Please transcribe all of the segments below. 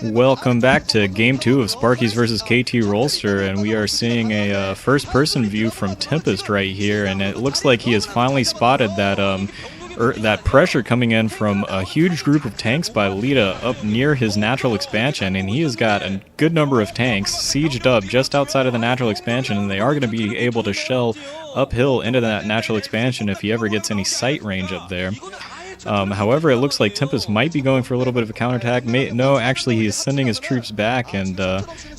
Welcome back to Game 2 of Sparkyz vs. KT Rolster, and we are seeing a first-person view from Tempest right here, and it looks like he has finally spotted that that pressure coming in from a huge group of tanks by Leta up near his natural expansion, and he has got a good number of tanks sieged up just outside of the natural expansion, and they are going to be able to shell uphill into that natural expansion if he ever gets any sight range up there. However, it looks like Tempest might be going for a little bit of a counterattack. No, actually, he is sending his troops back and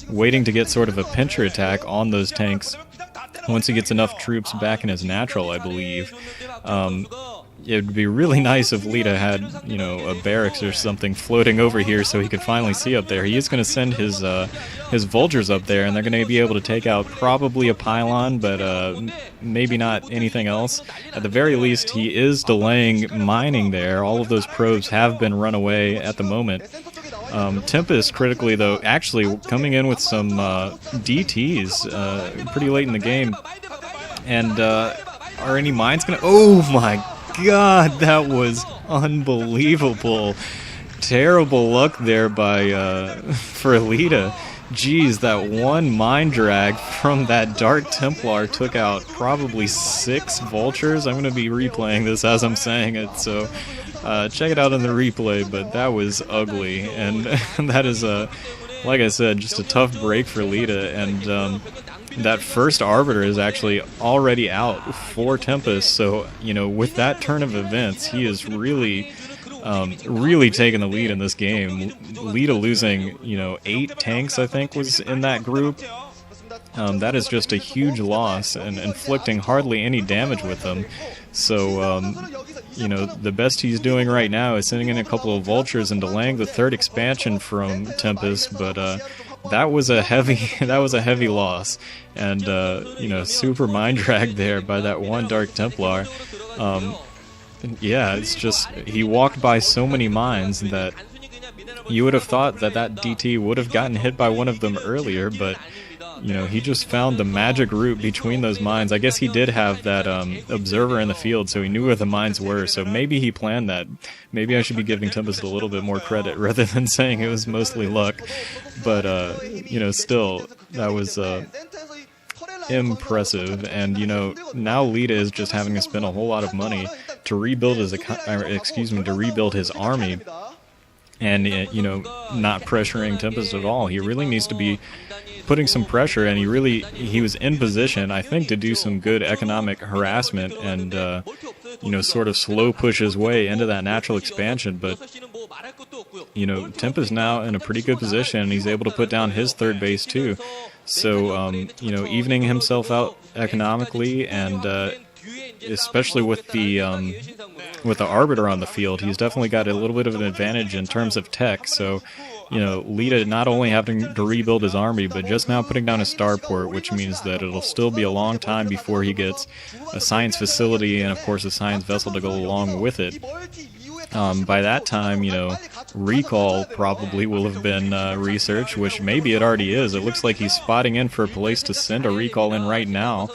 waiting to get sort of a pincher attack on those tanks once he gets enough troops back in his natural, I believe. It would be really nice if Leta had, you know, a barracks or something floating over here so he could finally see up there. He is going to send his vultures up there, and they're going to be able to take out probably a pylon, but maybe not anything else. At the very least, he is delaying mining there. All of those probes have been run away at the moment. Tempest, critically though, actually coming in with some DTs pretty late in the game. And are any mines going to... Oh my God, that was unbelievable. Terrible luck there by for Leta. Geez, that one mine drag from that Dark Templar took out probably 6 vultures. I'm going to be replaying this as I'm saying it, so check it out in the replay, but that was ugly. And that is, like I said, just a tough break for Leta. And that first Arbiter is actually already out for Tempest, so, you know, with that turn of events, he is really taking the lead in this game. Leta losing, you know, 8 tanks, I think, was in that group. That is just a huge loss and inflicting hardly any damage with them. So, you know, the best he's doing right now is sending in a couple of vultures and delaying the 3rd expansion from Tempest, but that was a heavy loss, and you know, super mind drag there by that one Dark Templar. Yeah, it's just he walked by so many mines that you would have thought that DT would have gotten hit by one of them earlier, but you know, he just found the magic route between those mines. I guess he did have that observer in the field, so he knew where the mines were, so maybe he planned that. Maybe I should be giving Tempest a little bit more credit rather than saying it was mostly luck. But, you know, still, that was impressive. And, you know, now Leta is just having to spend a whole lot of money to rebuild his, to rebuild his army. And, you know, not pressuring Tempest at all. He really needs to be putting some pressure, and he was in position, I think, to do some good economic harassment and, you know, sort of slow push his way into that natural expansion. But, you know, Tempest now in a pretty good position, and he's able to put down his 3rd base too. So, you know, evening himself out economically, and especially with the Arbiter on the field, he's definitely got a little bit of an advantage in terms of tech. So, you know, Leta not only having to rebuild his army, but just now putting down a starport, which means that it'll still be a long time before he gets a science facility and, of course, a science vessel to go along with it. By that time, you know, recall probably will have been researched, which maybe it already is. It looks like he's spotting in for a place to send a recall in right now.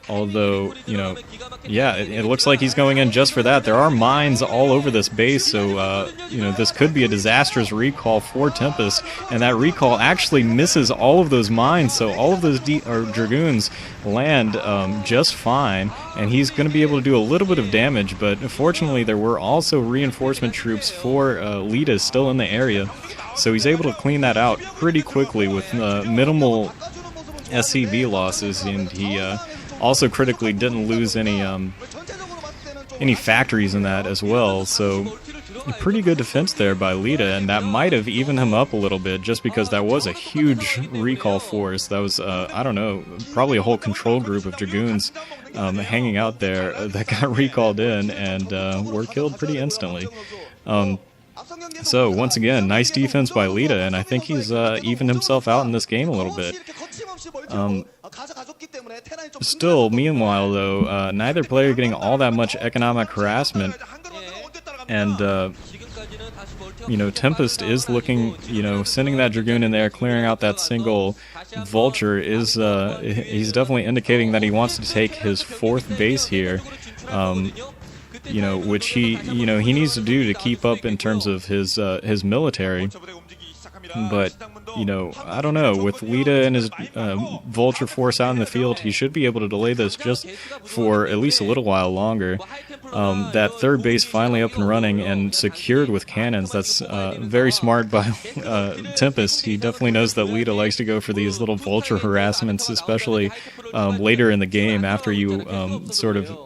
Although, you know, yeah, it looks like he's going in just for that. There are mines all over this base, so, you know, this could be a disastrous recall for Tempest, and that recall actually misses all of those mines, so all of those Dragoons land just fine, and he's going to be able to do a little bit of damage, but unfortunately there were also reinforcement troops for Leta still in the area, so he's able to clean that out pretty quickly with minimal SCV losses, and he also critically didn't lose any factories in that as well, so a pretty good defense there by Leta, and that might have evened him up a little bit just because that was a huge recall force. That was, I don't know, probably a whole control group of Dragoons hanging out there that got recalled in and were killed pretty instantly. So, once again, nice defense by Leta, and I think he's evened himself out in this game a little bit. Still, meanwhile, though, neither player getting all that much economic harassment, and, you know, Tempest is looking, you know, sending that Dragoon in there, clearing out that single Vulture, is, he's definitely indicating that he wants to take his 4th base here. you know, which he needs to do to keep up in terms of his military. But, you know, I don't know, with Leta and his Vulture force out in the field, he should be able to delay this just for at least a little while longer. That third base finally up and running and secured with cannons. That's very smart by Tempest. He definitely knows that Leta likes to go for these little Vulture harassments, especially later in the game after you sort of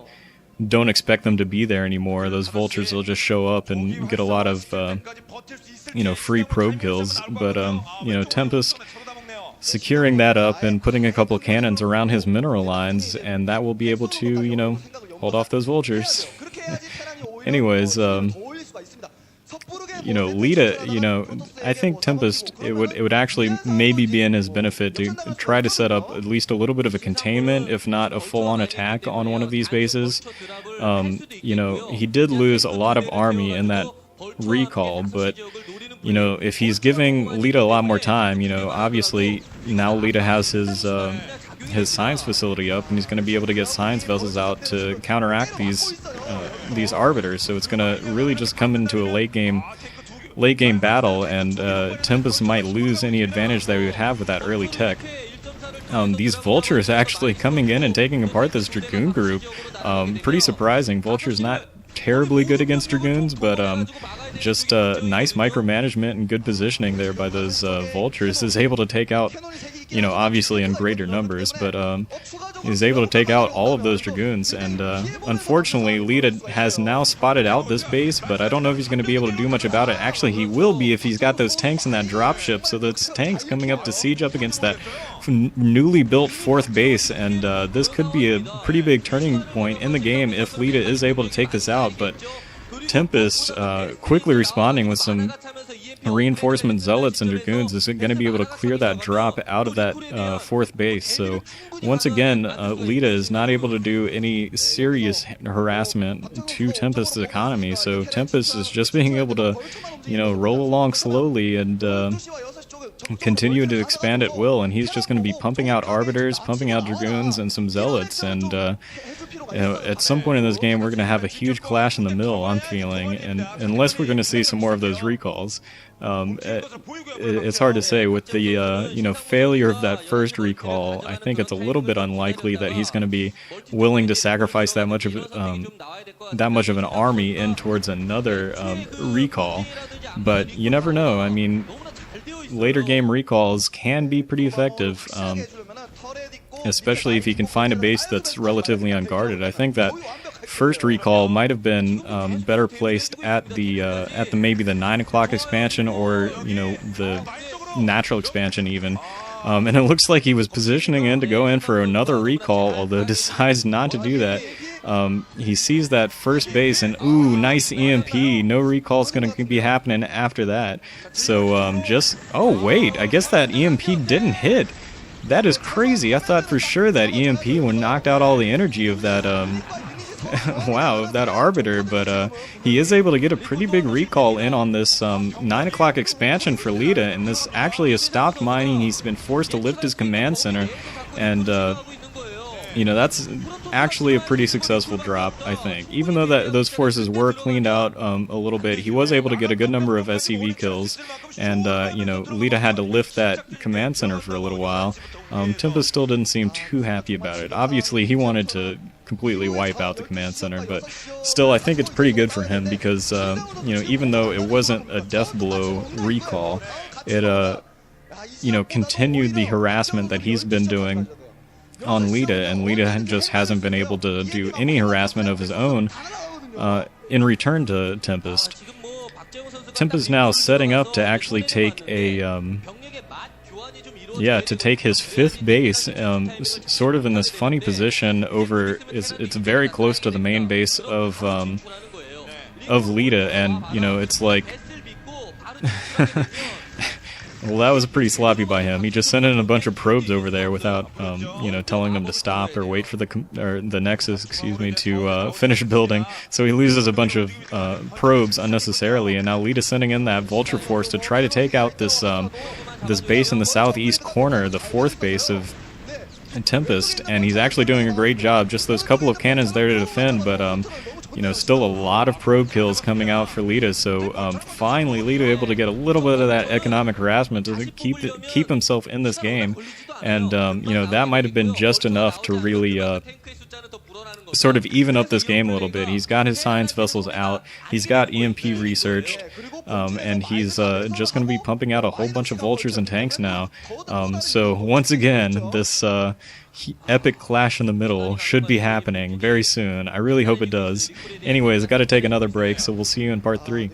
don't expect them to be there anymore. Those Vultures will just show up and get a lot of you know, free probe kills. But you know, Tempest securing that up and putting a couple of cannons around his mineral lines, and that will be able to, you know, hold off those Vultures. Anyways, you know, Leta, you know, I think Tempest, it would actually maybe be in his benefit to try to set up at least a little bit of a containment, if not a full-on attack on one of these bases. You know, he did lose a lot of army in that recall, but, you know, if he's giving Leta a lot more time, you know, obviously now Leta has his science facility up, and he's going to be able to get science vessels out to counteract these arbiters. So it's going to really just come into a late game battle, and Tempest might lose any advantage that we would have with that early tech. These Vultures actually coming in and taking apart this Dragoon group, pretty surprising. Vulture's not terribly good against Dragoons, but just nice micromanagement and good positioning there by those Vultures is able to take out, you know, obviously in greater numbers, but he's able to take out all of those Dragoons. And unfortunately, Leta has now spotted out this base, but I don't know if he's going to be able to do much about it. Actually, he will be if he's got those tanks in that dropship, so those tanks coming up to siege up against that newly built fourth base, and this could be a pretty big turning point in the game if Leta is able to take this out. But Tempest quickly responding with some reinforcement zealots and dragoons is going to be able to clear that drop out of that fourth base. So once again, Leta is not able to do any serious harassment to Tempest's economy. So Tempest is just being able to, you know, roll along slowly and continue to expand at will, and he's just going to be pumping out arbiters, pumping out dragoons, and some zealots. And you know, at some point in this game, we're going to have a huge clash in the middle, I'm feeling, and unless we're going to see some more of those recalls. It's hard to say. With the you know, failure of that first recall, I think it's a little bit unlikely that he's going to be willing to sacrifice that much of an army in towards another recall. But you never know. I mean, later game recalls can be pretty effective, especially if you can find a base that's relatively unguarded. I think that first recall might have been better placed at the maybe the 9 o'clock expansion, or, you know, the natural expansion even. And it looks like he was positioning in to go in for another recall, although decides not to do that. He sees that first base and, ooh, nice EMP. No recall's going to be happening after that. So oh wait, I guess that EMP didn't hit. That is crazy. I thought for sure that EMP would knocked out all the energy of that wow, of that arbiter, but he is able to get a pretty big recall in on this 9 o'clock expansion for Leta, and this actually has stopped mining. He's been forced to lift his command center, and you know, that's actually a pretty successful drop, I think. Even though those forces were cleaned out a little bit, he was able to get a good number of SCV kills, and you know, Leta had to lift that command center for a little while. Tempest still didn't seem too happy about it. Obviously, he wanted to completely wipe out the command center, but still, I think it's pretty good for him because, you know, even though it wasn't a death blow recall, it, you know, continued the harassment that he's been doing on Leta, and Leta just hasn't been able to do any harassment of his own in return to Tempest. Tempest now setting up to actually take a to take his fifth base, sort of in this funny position over. It's very close to the main base of Leta, and you know, it's like. Well, that was pretty sloppy by him. He just sent in a bunch of probes over there without, you know, telling them to stop or wait for the Nexus, excuse me, to finish building. So he loses a bunch of probes unnecessarily, and now Leta's sending in that Vulture force to try to take out this this base in the southeast corner, the fourth base of Tempest, and he's actually doing a great job. Just those couple of cannons there to defend, but you know, still a lot of probe kills coming out for Leta. So finally, Leta able to get a little bit of that economic harassment to keep himself in this game, and you know, that might have been just enough to really sort of even up this game a little bit. He's got his science vessels out, he's got EMP researched, and he's just going to be pumping out a whole bunch of vultures and tanks now. So once again, this epic clash in the middle should be happening very soon. I really hope it does. Anyways, I got to take another break, so we'll see you in part 3.